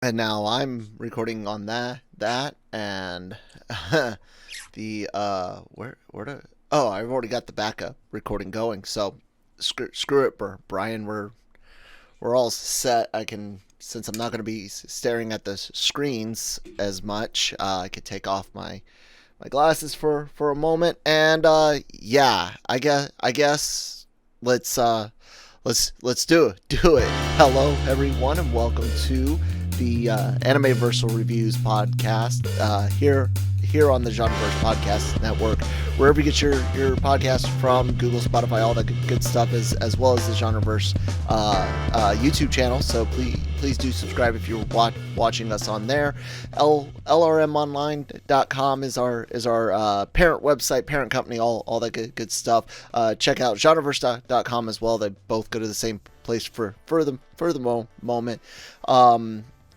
And now I'm recording on that and where to oh, I've already got the backup recording going. So screw it, Brian. We're all set. I can, since I'm not going to be staring at the screens as much. I could take off my glasses for a moment, and yeah, I guess let's do it. Hello everyone, and welcome to the Anime-Versal Reviews podcast here on the Genreverse Podcast Network, wherever you get your podcasts from, Google, Spotify, all that good stuff, as well as the Genreverse YouTube channel. So please do subscribe if you're watching us on there. LRMonline.com is our parent website, parent company, all that good stuff. Check out Genreverse.com as well. They both go to the same place for the moment.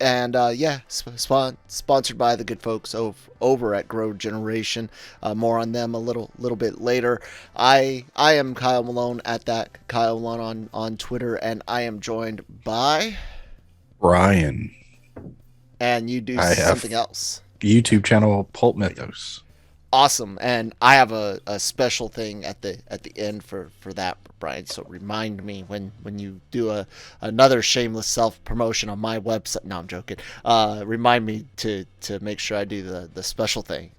And yeah, sponsored by the good folks over at Grow Generation. More on them a little bit later. I am Kyle Malone at that Kyle Malone on Twitter, and I am joined by Brian. and you do I have something else. YouTube channel PulpMythos. Awesome, and I have a special thing at the end for that, Brian. So Okay. remind me when you do another shameless self promotion on my website. No, I'm joking. Remind me to make sure I do the special thing.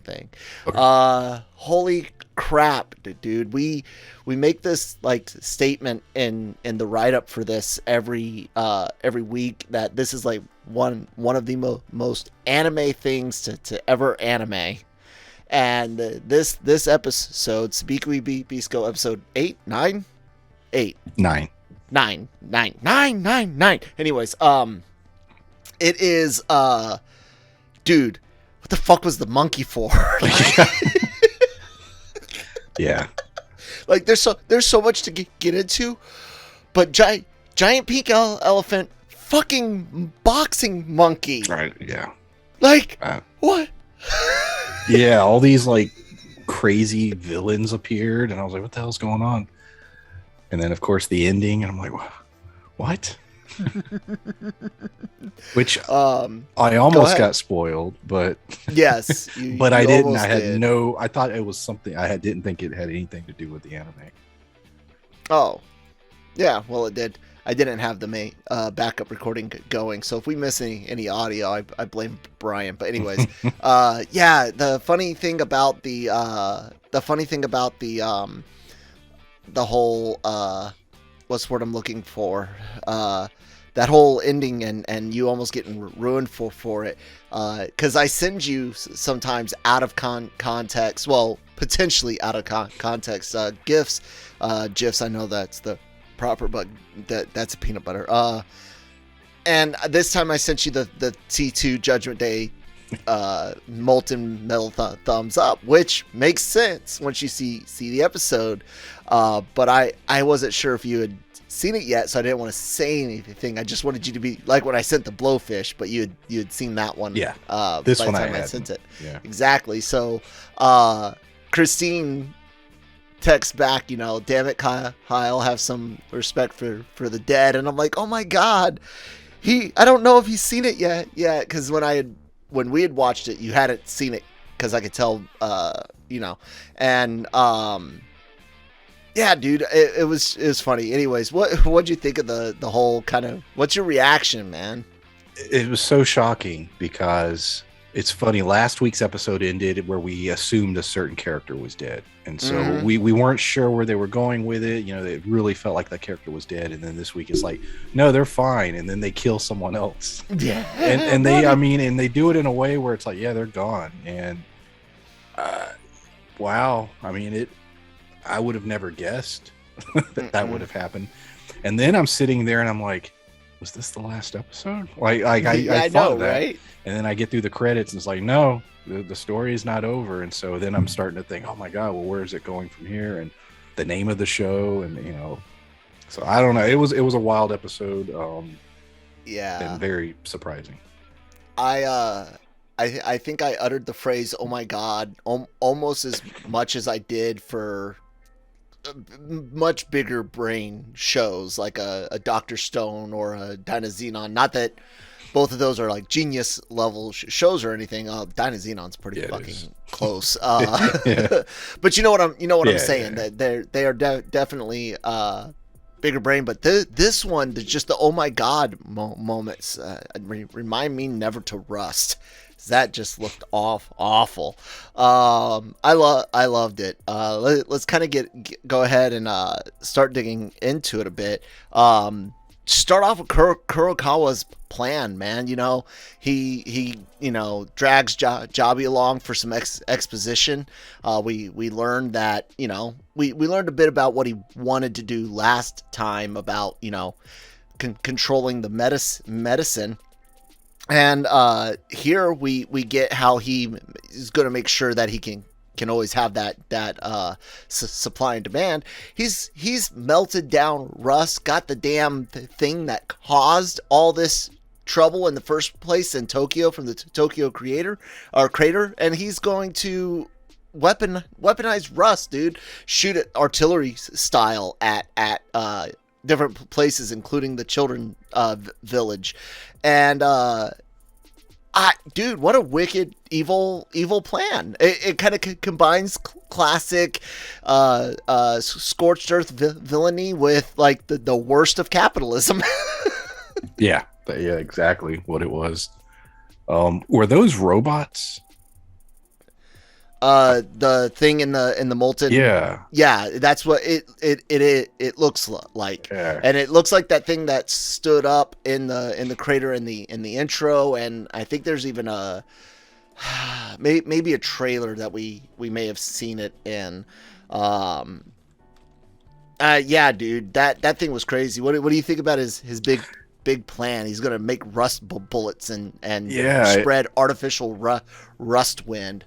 Okay. Holy crap, dude! We make this like statement in the write up for this every week that this is like one of the most anime things to ever anime. And this episode, Sabikui Bisco, episode 8, 9, 8, 9. 9, 9, 9, 9, 9. Anyways, it is, dude, what the fuck was the monkey for? Yeah. Like, there's so much to get into, but giant pink elephant, fucking boxing monkey. Right. Yeah. Like, Uh, what? yeah. All these like crazy villains appeared, and I was like, "What the hell's going on?" And then, of course, the ending, and I'm like, "What?" Which I Go almost ahead. got spoiled, but Yes, but I you didn't. I almost had did. no. I thought it was something. Didn't think it had anything to do with the anime. Oh, yeah, well, it did. I didn't have the backup recording going, so if we miss any audio, I blame Brian. But anyways, yeah, the funny thing about the whole what's the word I'm looking for, that whole ending and you almost getting ruined for it, because I send you sometimes out of context, well, potentially out of context, gifs, gifs. I know that's the proper, but that's a peanut butter. And this time I sent you the T2 Judgment Day molten metal thumbs up, which makes sense once you see the episode. But I wasn't sure if you had seen it yet, so I didn't want to say anything. I just wanted you to be like when I sent the blowfish, but you had seen that one. Yeah. By This the one I time I hadn't. sent it. Yeah. Exactly. So, Christine text back, damn it, Kyle, have some respect for the dead. And I'm like, oh my god, I don't know if he's seen it yet, because when we had watched it, you hadn't seen it, because I could tell, and yeah, dude, it was funny. Anyways, what'd you think of the whole kind of? What's your reaction, man? It was so shocking because it's funny. Last week's episode ended where we assumed a certain character was dead, and so Mm-hmm. we weren't sure where they were going with it. It really felt like that character was dead, and then this week it's like, no, they're fine, and then they kill someone else, Yeah, and they, I buddy. mean, and they do it in a way where it's like, yeah, they're gone, and uh, wow, I mean, I would have never guessed that would Mm-mm. have happened, and then I'm sitting there and I'm like, was this the last episode? I Yeah, I thought know, of that, right? and then I get through the credits and it's like, no, the story is not over. And so then I'm starting to think, oh my god, well, where is it going from here? And the name of the show, and so I don't know. It was a wild episode, Yeah. and very surprising. I I think I uttered the phrase "Oh my God" almost as much as I did for much bigger brain shows like a Doctor Stone or a Dynazenon. Not that both of those are like genius level shows or anything. Dynaxenon's pretty Yeah, it fucking is. close. Yeah. But you know what I'm Yeah, saying, yeah. that they are definitely bigger brain. But this one, just the oh my god moments remind me never to rust. That just looked awful. I loved it. Let's kind of go ahead and start digging into it a bit. Start off with Kurokawa's plan, man. You know, he drags Jabi along for some exposition. We learned that, we learned a bit about what he wanted to do last time about, controlling the medicine. And here we get how he is going to make sure that he can always have that supply and demand. He's melted down rust, got the damn thing that caused all this trouble in the first place in Tokyo from the Tokyo crater, and he's going to weaponize rust, dude. Shoot it artillery style at different places, including the children village. And dude, what a wicked evil plan. It kind of combines classic scorched earth villainy with like the worst of capitalism. Yeah, exactly what it was. Were those robots? The thing in the molten, Yeah, that's what it looks like. yeah. And it looks like that thing that stood up in the crater in the intro. And I think there's even a maybe a trailer that we may have seen it in. Yeah, dude, that thing was crazy. What do you think about his big plan? He's gonna make rust bullets and spread artificial rust wind.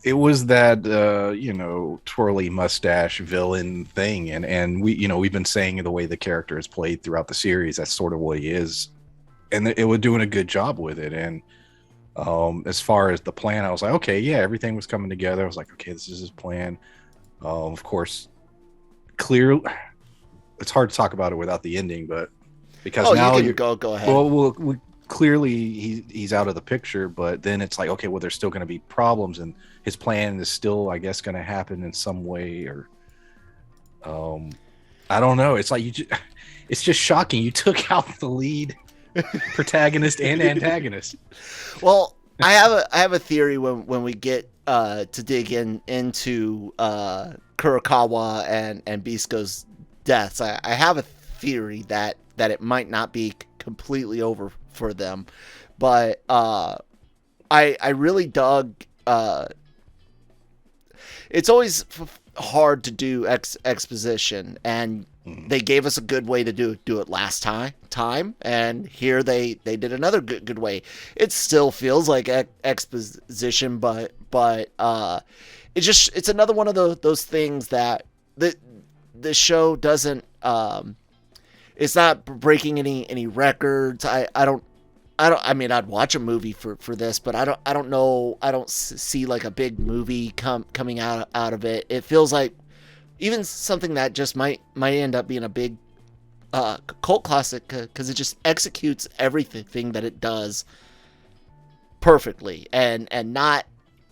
It was that twirly mustache villain thing, and we've been saying the way the character is played throughout the series, that's sort of what he is, and it was doing a good job with it. And as far as the plan, I was like, okay, yeah, everything was coming together. I was like, okay, this is his plan. Of course, clear. It's hard to talk about it without the ending, but because now you can go ahead. Well, clearly he's out of the picture, but then it's like, okay, well, there's still going to be problems, and his plan is still, I guess, going to happen in some way, or I don't know. It's like it's just shocking. You took out the lead protagonist and antagonist. Well, I have a theory when we get to dig into Kurokawa and Bisco's deaths. I have a theory that it might not be completely over for them, but I really dug. It's always hard to do exposition, and they gave us a good way to do it last time, and here they did another good way. It still feels like exposition, but it's another one of those things that the show doesn't. It's not breaking any records. I mean, I'd watch a movie for this, but I don't know. I don't see like a big movie coming out of it. It feels like even something that just might end up being a big cult classic, because it just executes everything that it does perfectly, and not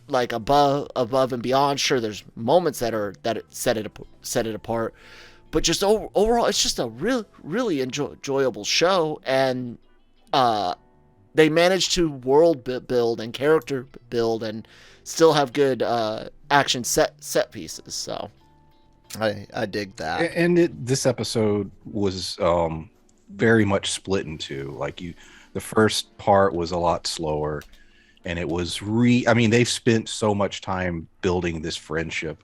like above and beyond. Sure, there's moments that set it apart, but just overall, it's just a really enjoyable show. And they managed to world build and character build and still have good action set pieces. So I dig that. And this episode was very much split in two. Like the first part was a lot slower, and it was I mean, they've spent so much time building this friendship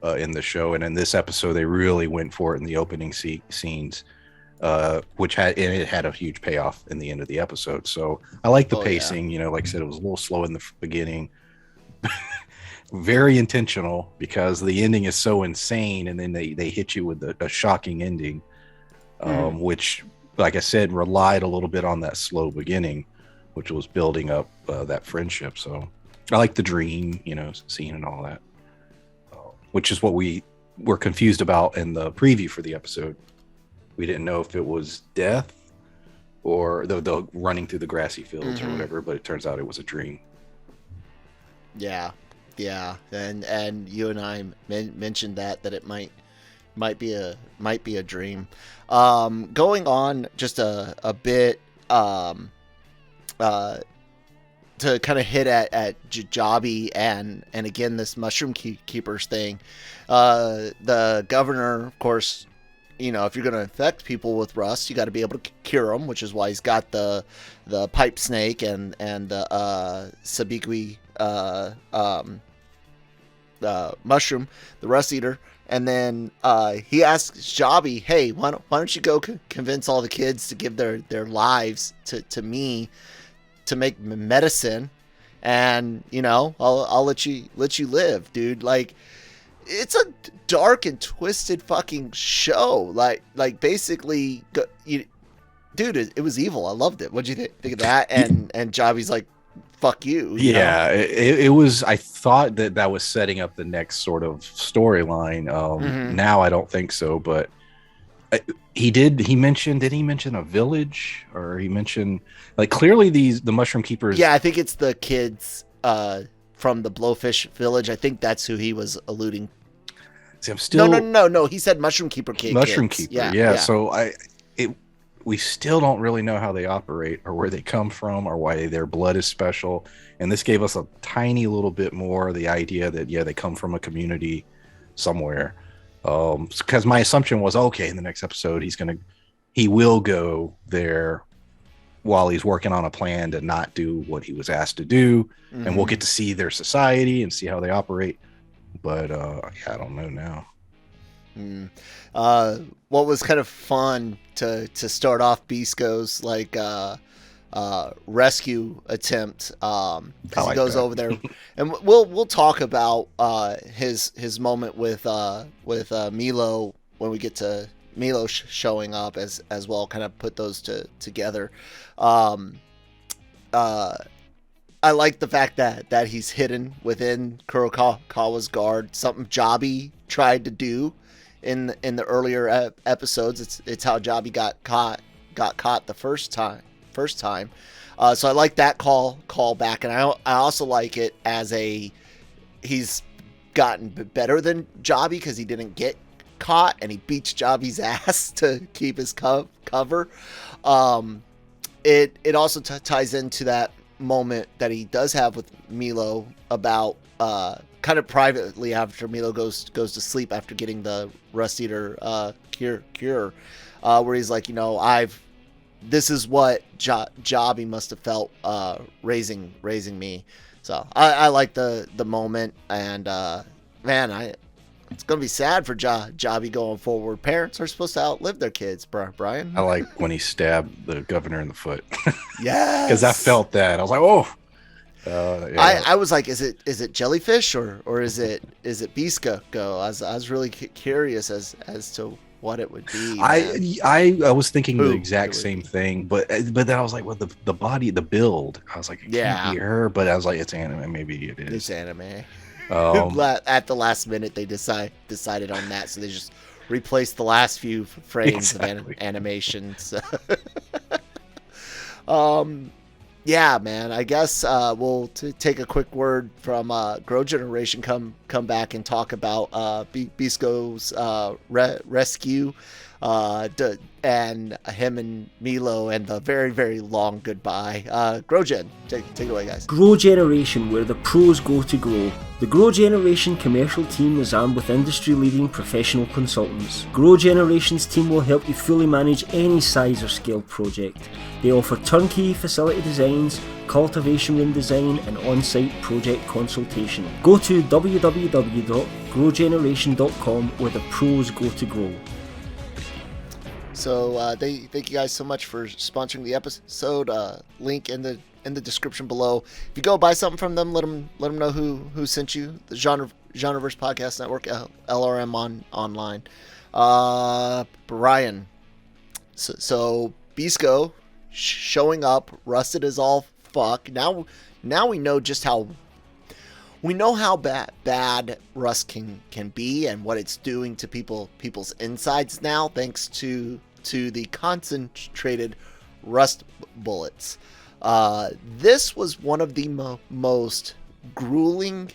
in the show, and in this episode they really went for it in the opening scenes. Which had a huge payoff in the end of the episode. So I like the pacing. Yeah. Like I said, it was a little slow in the beginning, very intentional, because the ending is so insane, and then they hit you with a shocking ending, which, like I said, relied a little bit on that slow beginning, which was building up that friendship. So I like the dream, scene and all that, which is what we were confused about in the preview for the episode. We didn't know if it was death or the running through the grassy fields or Mhm. whatever. But it turns out it was a dream. Yeah, yeah, and you and I mentioned that it might be a dream. Going on just a bit, uh, to kind of hit at Jabi and again this mushroom keepers thing. The governor, of course, you know, if you're going to infect people with rust, you got to be able to cure them, which is why he's got the pipe snake and the Sabikui mushroom, the rust eater. And then he asks Jabi, "Hey, why don't you go convince all the kids to give their lives to me to make medicine, and you know, I'll let you live, dude." Like, it's a dark and twisted fucking show. Like basically, dude, it was evil. I loved it. What'd you think of that? And Javi's like, "Fuck you." Yeah, it was. I thought that was setting up the next sort of storyline. Now I don't think so, but he did. He mentioned. Did he mention a village, or he mentioned like clearly the mushroom keepers? Yeah, I think it's the kids from the Blowfish village. I think that's who he was alluding. See, I'm still No. He said mushroom keeper mushroom kids. keeper. Yeah. So we still don't really know how they operate or where they come from or why their blood is special. And this gave us a tiny little bit more the idea that, yeah, they come from a community somewhere. Because my assumption was, okay, in the next episode, he will go there while he's working on a plan to not do what he was asked to do. And we'll get to see their society and see how they operate. But yeah, I don't know now. What was kind of fun to start off Bisco's like rescue attempt, because he goes over there, and we'll talk about his moment with Milo when we get to Milo showing up as well. Kind of put those together. I like the fact that he's hidden within Kurokawa's guard. Something Jabi tried to do in the earlier episodes. It's how Jabi got caught the first time. So I like that call back, and I also like it as he's gotten better than Jabi because he didn't get caught and he beats Jabi's ass to keep his cover. It also ties into that moment that he does have with Milo about kind of privately after Milo goes to sleep after getting the Rust Eater cure, where he's like, you know, this is what Jabi must have felt raising me. So I like the moment, and man, it's gonna be sad for Jabi going forward. Parents are supposed to outlive their kids, Brian. I like when he stabbed the governor in the foot. Yeah, because I felt that. I was like, oh. Yeah. I was like, is it jellyfish or is it Bisco? I was really curious as to what it would be. I was thinking the exact same thing, but then I was like, well, the body, the build. I was like, it can't be her, but I was like, it's anime. Maybe it is. It's anime. At the last minute, they decided on that, so they just replaced the last few frames of animations. Yeah, man. I guess we'll take a quick word from Grow Generation. Come back and talk about Bisco's rescue, and him and Milo and the very, very long goodbye. Grow Gen, take it away, guys. Grow Generation, where the pros go to grow. The Grow Generation commercial team is armed with industry-leading professional consultants. Grow Generation's team will help you fully manage any size or scale project. They offer turnkey facility designs, cultivation room design, and on-site project consultation. Go to www.growgeneration.com, where the pros go to grow. So thank you guys so much for sponsoring the episode. Link in the description below. If you go buy something from them, let them know who sent you. The Genreverse Podcast Network, LRM Online. Brian. So Bisco showing up, rusted as all fuck. Now we know just how. We know how bad rust can be and what it's doing to people's insides now, thanks to the concentrated rust bullets. This was one of the most grueling.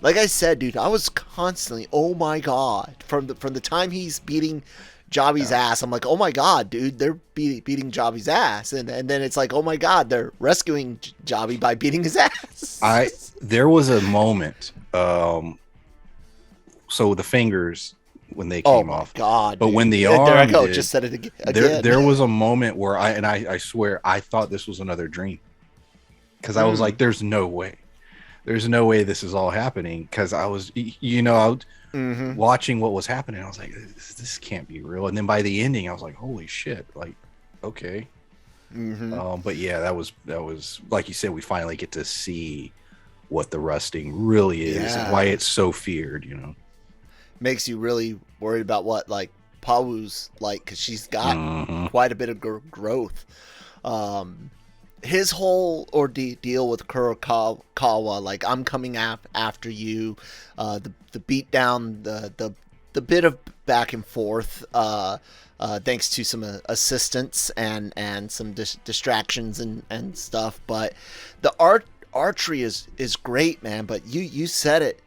Like I said, dude, I was constantly, oh my god, from the time he's beating Jabi's ass, I'm like, oh my god, dude, they're beating Jabi's ass, and then it's like, oh my god, they're rescuing Jabi by beating his ass. There was a moment, so the fingers when they came off, god, but dude. when the arm, there I go, just said it again. There was a moment where I swear I thought this was another dream, because I was like, there's no way this is all happening, because I was, watching what was happening. I was like, this can't be real. And then by the ending, I was like, holy shit, like, okay. But yeah, that was like you said, we finally get to see what the rusting really is and why it's so feared, Makes you really worried about what like Pau's like, because she's got quite a bit of growth. His whole ordeal with Kurokawa, like, I'm coming after you, the beat down, the bit of back and forth, thanks to some assistance and some distractions and stuff. But the archery is great, man. But you said it,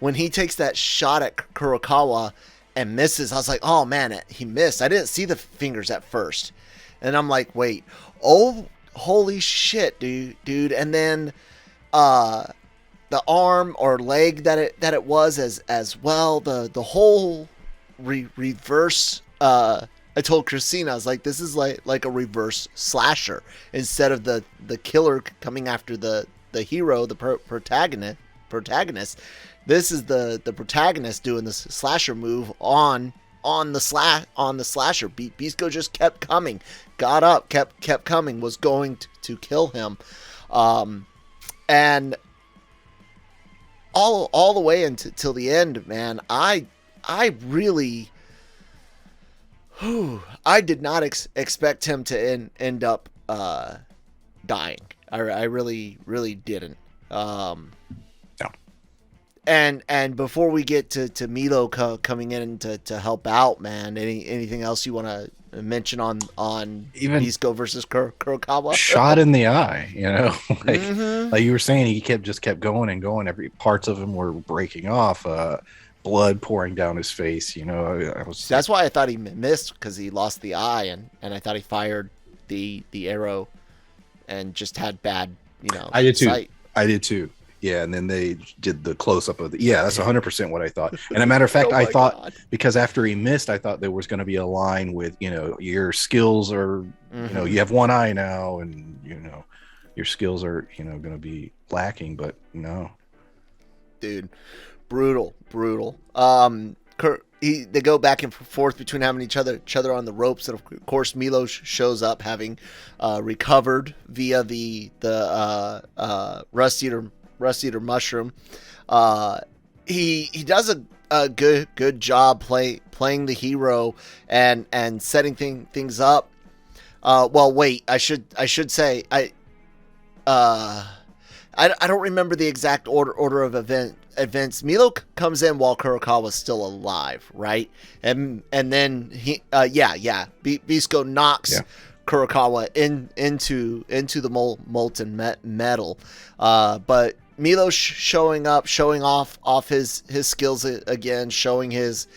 when he takes that shot at Kurokawa and misses, I was like, oh man, he missed. I didn't see the fingers at first, and I'm like, wait, holy shit, dude. And then the arm or leg that it was as well, the whole reverse, I told Christina, I was like, this is like a reverse slasher. Instead of the killer coming after the hero, the protagonist, this is the protagonist doing the slasher move on the slasher. Bisco just kept coming, got up, kept coming, was going to kill him, and all the way until the end, man. I really, I did not expect him to end up dying. I really didn't. No. And before we get to Milo coming in to help out, man, anything else you want to mention on even Bisco versus Kurokawa? Shot in the eye, like you were saying, he just kept going and going. Every parts of him were breaking off, blood pouring down his face. That's why I thought he missed, because he lost the eye, and I thought he fired the arrow and just had bad, I did too. sight. I did too. Yeah, and then they did the close-up of that's 100% what I thought. And a matter of fact, I thought, because after he missed, I thought there was going to be a line with, your skills are, you have one eye now, and, your skills are, going to be lacking, but no. Dude, brutal. They go back and forth between having each other on the ropes, and of course Milo shows up, having recovered via the Rust Eater mushroom. He does a good job playing the hero and setting things up. Well, wait, I should say I don't remember the exact order of events. Milo comes in while Kurokawa's still alive, right? And then he Bisco knocks Kurokawa into the molten metal, but Milo showing off his skills again, showing his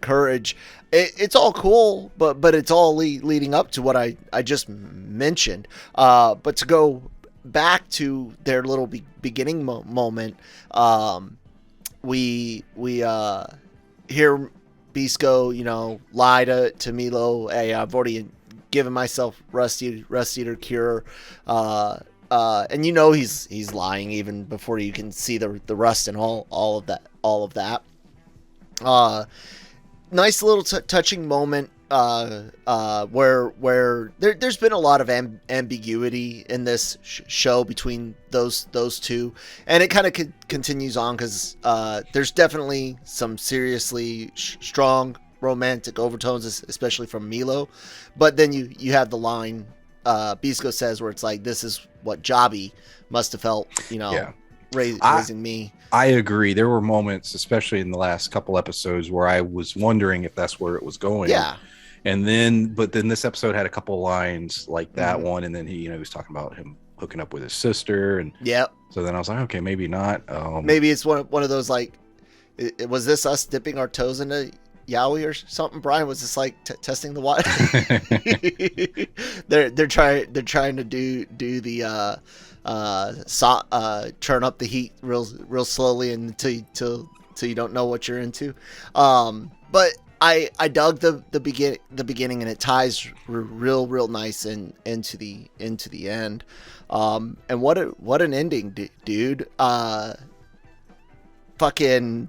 courage. It's all cool, but it's all leading up to what I just mentioned. But to go back to their little beginning moment, we hear Bisco, lie to Milo. Hey, I've already given myself Rust Eater cure. And he's lying even before you can see the rust and all of that. Nice little touching moment where there's been a lot of ambiguity in this show between those two, and it kind of continues on, because there's definitely some seriously strong romantic overtones, especially from Milo. But then you have the line Bisco says where it's like, this is what Jabi must have felt, raising me. I agree. There were moments, especially in the last couple episodes, where I was wondering if that's where it was going. Yeah. And then, but then this episode had a couple lines like that one, and then he was talking about him hooking up with his sister, and Yep. so then I was like, okay, maybe not. Maybe it's one of those like, was this us dipping our toes into yaoi or something? Brian, was this like testing the water? they're trying to do the turn up the heat real slowly until you don't know what you're into. But I dug the beginning, and it ties real nice into the end. And what an ending, dude. Fucking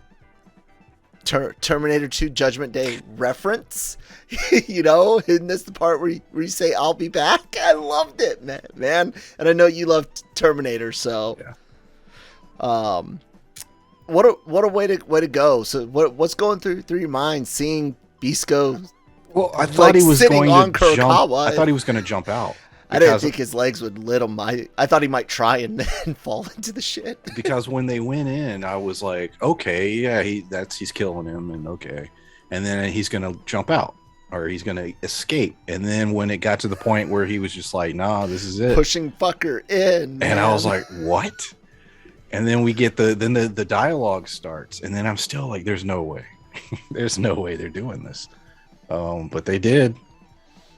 Terminator 2 Judgment Day reference. Isn't this the part where you say I'll be back? I loved it, man. And I know you love Terminator, so yeah. What a way to go. So what's going through your mind seeing Bisco? Well, I thought he was sitting going on to Kurokawa. jump. I thought he was going to jump out. I didn't think his legs would lit him. I thought he might try and then fall into the shit. Because when they went in, I was like, okay, yeah, he's killing him, and okay, and then he's going to jump out or he's going to escape. And then when it got to the point where he was just like, nah, this is it, pushing fucker in, man. And I was like, what? And then we get the dialogue starts, and then I'm still like, there's no way, there's no way they're doing this, but they did.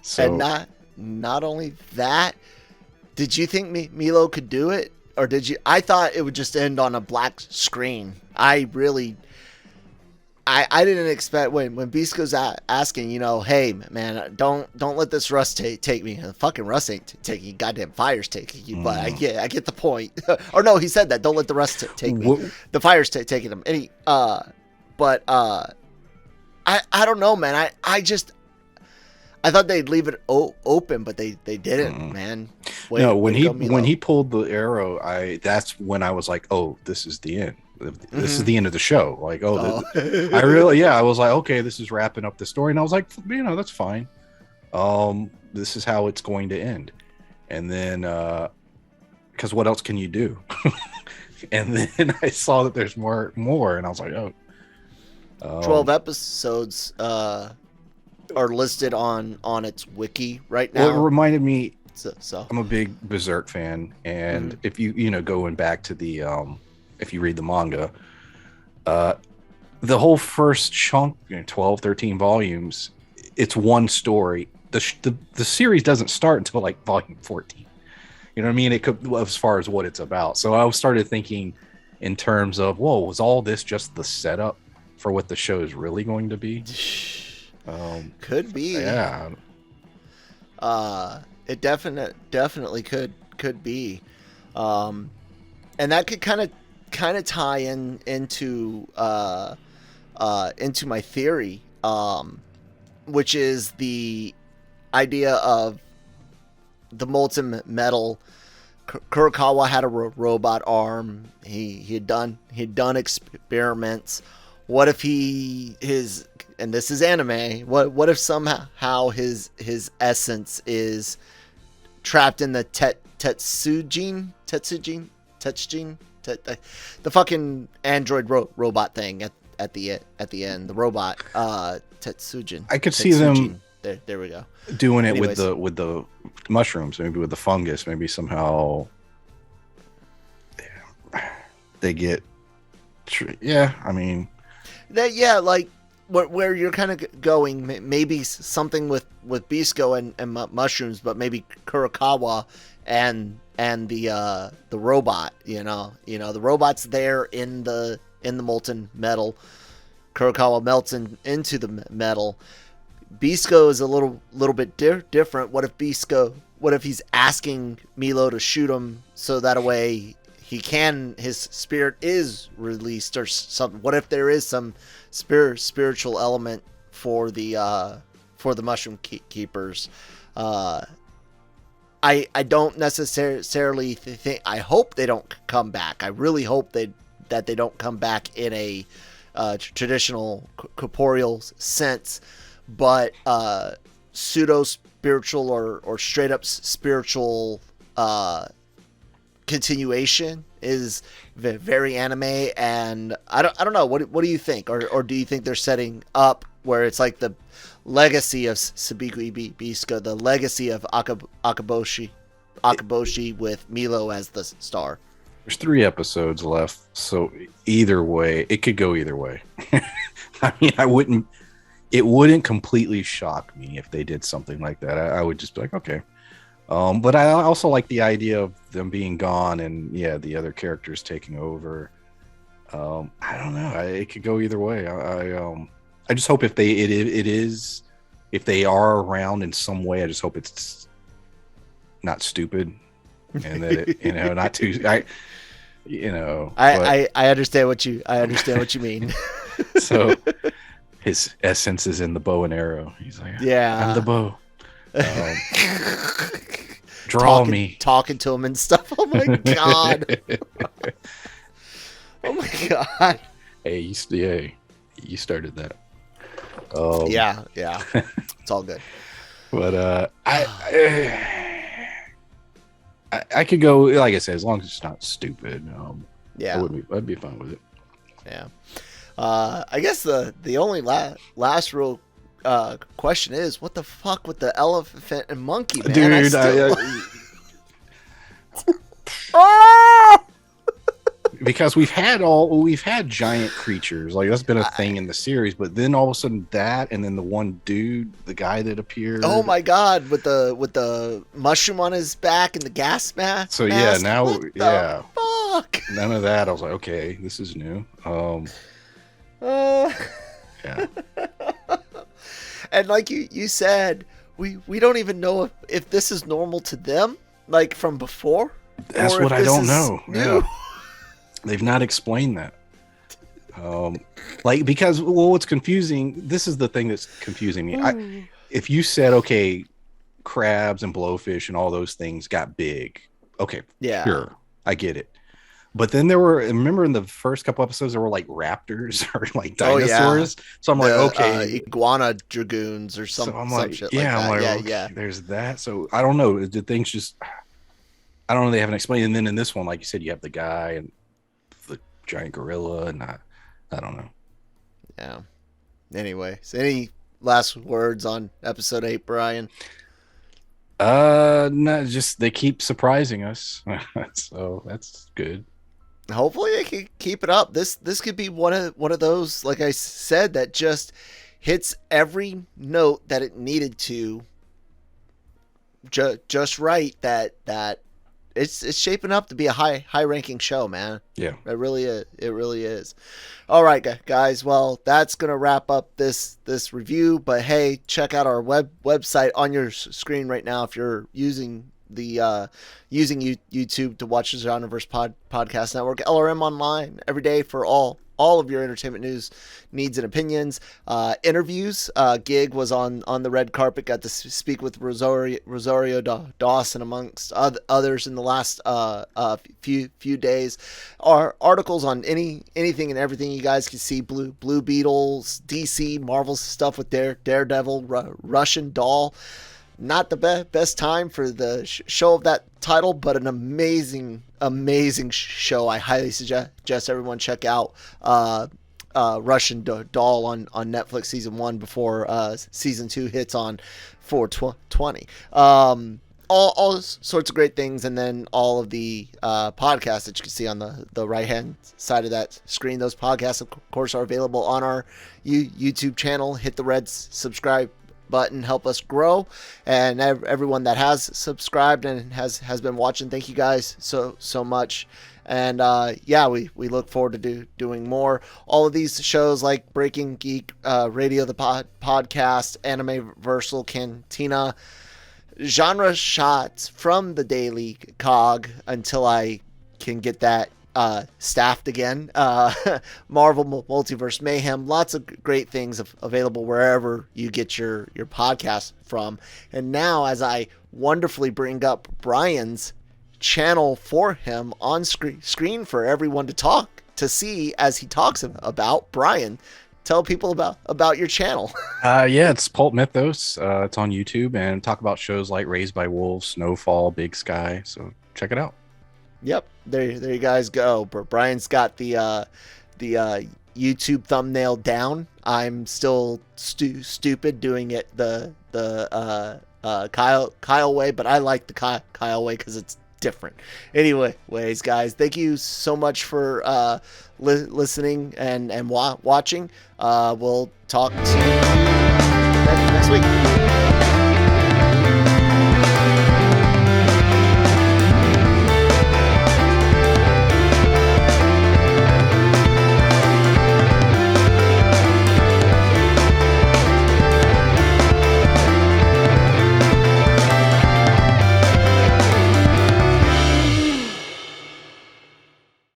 So. And not only that, did you think Milo could do it, or did you? I thought it would just end on a black screen. I didn't expect when Bisco's asking, hey man, don't let this rust take me. The fucking rust ain't taking you. Goddamn fire's taking you. But I get the point. Or no, he said that. Don't let the rust take me. The fire's taking him. And I don't know, man. I thought they'd leave it open, but they didn't, man. When he pulled the arrow, that's when I was like, oh, this is the end. This is the end of the show. Like, I was like, okay, this is wrapping up the story, and I was like, that's fine. This is how it's going to end, and then because what else can you do? And then I saw that there's more, and I was like, 12 episodes. Are listed on its wiki right now. Well, it reminded me. So I'm a big Berserk fan, and if you going back to the if you read the manga, the whole first chunk, 12, 13 volumes, it's one story. The series doesn't start until like volume 14. You know what I mean? It could, as far as what it's about. So I started thinking in terms of, whoa, was all this just the setup for what the show is really going to be? Could be. Yeah. It definitely could be. And that could kind of tie into my theory, which is the idea of the molten metal. Kurokawa had a robot arm. He had done experiments. What if and this is anime, what if somehow his essence is trapped in the Tetsujin, the fucking android robot thing at the end, the robot Tetsujin. I could see them there we go, doing it. Anyways, with the mushrooms, maybe with the fungus, maybe somehow they get like where you're kind of going, maybe something with Bisco and mushrooms, but maybe Kurokawa and the robot, the robot's there in the molten metal. Kurokawa melts into the metal. Bisco is a little bit different. What if he's asking Milo to shoot him so that a way his spirit is released or something? What if there is some spiritual element for the mushroom keepers? I don't necessarily think. I hope they don't come back. I really hope that they don't come back in a traditional corporeal sense, but pseudo spiritual or straight up spiritual continuation is very anime. And I don't know. What do you think? Or do you think they're setting up where it's like the legacy of Sabikui Bisco, the legacy of Akaboshi with Milo as the star. There's 3 episodes left, so either way, it could go either way. I mean, it wouldn't completely shock me if they did something like that. I would just be like, okay. But I also like the idea of them being gone and the other characters taking over. I don't know. It could go either way. I just hope if they are around in some way, I just hope it's not stupid and that it, not too. I understand what you mean. So his essence is in the bow and arrow. He's like, I'm the bow. Draw me. Talking to him and stuff. Oh my god. Oh my god. Hey, you started that. Yeah. It's all good. But I could go, like I said, as long as it's not stupid. I'd be fine with it. Yeah. I guess the only last real question is, what the fuck with the elephant and monkey, man? Dude, because we've had giant creatures, like that's been a thing in the series, but then all of a sudden that, and then the one dude, the guy that appeared. Oh my god, with the mushroom on his back and the gas mask. So yeah, now fuck. None of that. I was like, okay, this is new. Yeah. And like you said, we don't even know if this is normal to them, like from before. That's what I don't know. Yeah. They've not explained that. Because what's confusing, this is the thing that's confusing me. If you said, okay, crabs and blowfish and all those things got big. Okay. Yeah. Sure. I get it. But then remember in the first couple episodes, there were like raptors or like dinosaurs. So I'm like, okay. Iguana dragoons or something. So I'm like, shit yeah, like that. I'm like, okay, there's that. So I don't know. Did things just, I don't know. They haven't explained. And then in this one, like you said, you have the guy and the giant gorilla, and I don't know. Yeah. Anyway, so any last words on episode 8, Brian? No, just they keep surprising us, so that's good. Hopefully they can keep it up. This could be one of those, like I said, that just hits every note that it needed to, just right. That it's shaping up to be a high ranking show, man. Yeah, it really is. All right, guys. Well, that's gonna wrap up this review. But hey, check out our website on your screen right now if you're using the YouTube to watch the Genreverse podcast network. LRM Online every day for all of your entertainment news, needs, and opinions. Interviews. Gig was on the red carpet. Got to speak with Rosario Dawson amongst others in the last few days. Our articles on anything and everything you guys can see. Blue Beetles, DC, Marvel stuff with Daredevil, Russian Doll. Not the best time for the show of that title, but an amazing show. I highly suggest everyone check out Russian Doll on Netflix season 1 before season 2 hits on 4/20. All sorts of great things, and then all of the podcasts that you can see on the right hand side of that screen. Those podcasts, of course, are available on our YouTube channel. Hit the red subscribe button, help us grow, and everyone that has subscribed and has been watching, thank you guys so much. And we look forward to doing more. All of these shows like Breaking Geek, Radio the Podcast, Anime-Versal, Cantina, Genre Shots from the Daily Cog until I can get that staffed again. Marvel Multiverse Mayhem, lots of great things available wherever you get your podcast from. And now, as I wonderfully bring up Brian's channel for him on screen for everyone to see as he talks about, Brian, tell people about your channel. It's PulpMythos. It's on YouTube, and talk about shows like Raised by Wolves, Snowfall, Big Sky. So check it out. Yep, there you guys go. Brian's got the YouTube thumbnail down. I'm still stupid doing it the Kyle way, but I like the Kyle way because it's different. Anyways, guys, thank you so much for listening and watching. We'll talk to you next week.